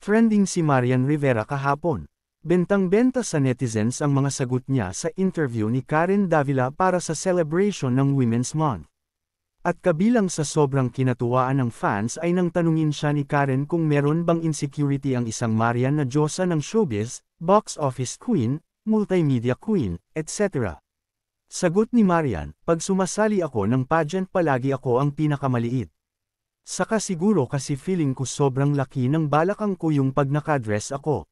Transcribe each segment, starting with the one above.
Trending si Marian Rivera kahapon. Bentang-benta sa netizens ang mga sagot niya sa interview ni Karen Davila para sa celebration ng Women's Month. At kabilang sa sobrang kinatuwaan ng fans ay nang tanungin siya ni Karen kung meron bang insecurity ang isang Marian na diyosa ng showbiz, box office queen, multimedia queen, etc. Sagot ni Marian, pag sumasali ako ng pageant palagi ako ang pinakamaliit. Saka siguro kasi feeling ko sobrang laki ng balakang ko yung pag nakadress ako.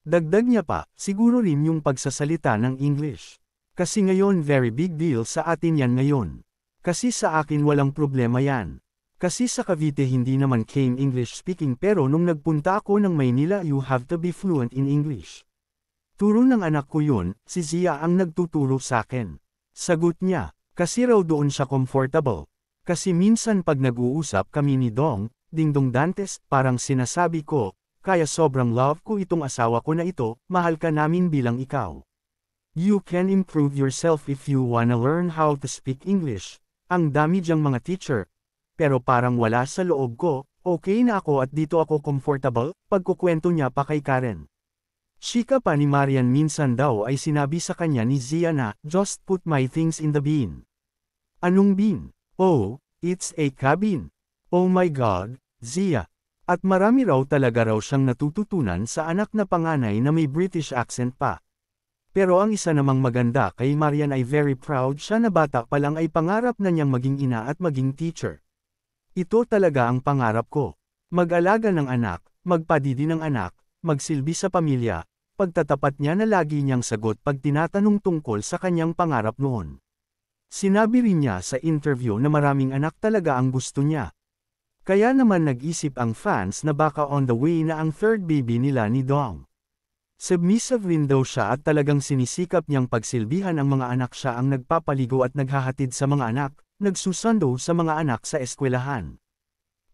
Dagdag niya pa, siguro rin yung pagsasalita ng English. Kasi ngayon very big deal sa atin yan ngayon. Kasi sa akin walang problema yan. Kasi sa Cavite hindi naman came English speaking pero nung nagpunta ako ng Maynila you have to be fluent in English. Turo ng anak ko yun, si Zia ang nagtuturo sa akin. Sagot niya, kasi raw doon siya comfortable. Kasi minsan pag nag-uusap kami ni Dingdong Dantes, parang sinasabi ko, kaya sobrang love ko itong asawa ko na ito, mahal ka namin bilang ikaw. You can improve yourself if you wanna learn how to speak English. Ang dami diyang mga teacher. Pero parang wala sa loob ko, okay na ako at dito ako comfortable, pagkukwento niya pa kay Karen. Chika pa ni Marian minsan daw ay sinabi sa kanya ni Zia na, just put my things in the bin. Anong bin? Oh, it's a cabin. Oh my God, Zia. At marami raw talaga raw siyang natututunan sa anak na panganay na may British accent pa. Pero ang isa namang maganda kay Marian ay very proud siya na bata pa lang ay pangarap na niyang maging ina at maging teacher. Ito talaga ang pangarap ko. Mag-alaga ng anak, magpadidi ng anak, magsilbi sa pamilya, pagtatapat niya na lagi niyang sagot pag tinatanong tungkol sa kanyang pangarap noon. Sinabi rin niya sa interview na maraming anak talaga ang gusto niya. Kaya naman nag-isip ang fans na baka on the way na ang third baby nila ni Dong. Submissive rin daw siya at talagang sinisikap niyang pagsilbihan ang mga anak siya ang nagpapaligo at naghahatid sa mga anak, nagsusundo sa mga anak sa eskwelahan.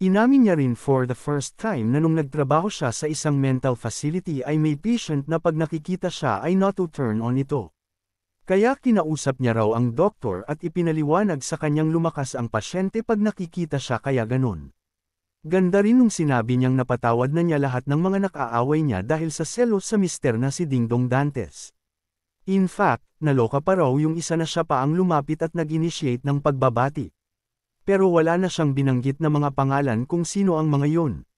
Inamin niya rin for the first time na nung nagtrabaho siya sa isang mental facility ay may patient na pag nakikita siya ay not to turn on ito. Kaya kinausap niya raw ang doktor at ipinaliwanag sa kanyang lumakas ang pasyente pag nakikita siya kaya ganun. Ganda rin nung sinabi niyang napatawad na niya lahat ng mga nakaaway niya dahil sa selos sa mister na si Dingdong Dantes. In fact, naloka pa raw yung isa na siya pa ang lumapit at nag-initiate ng pagbabati. Pero wala na siyang binanggit na mga pangalan kung sino ang mga yun.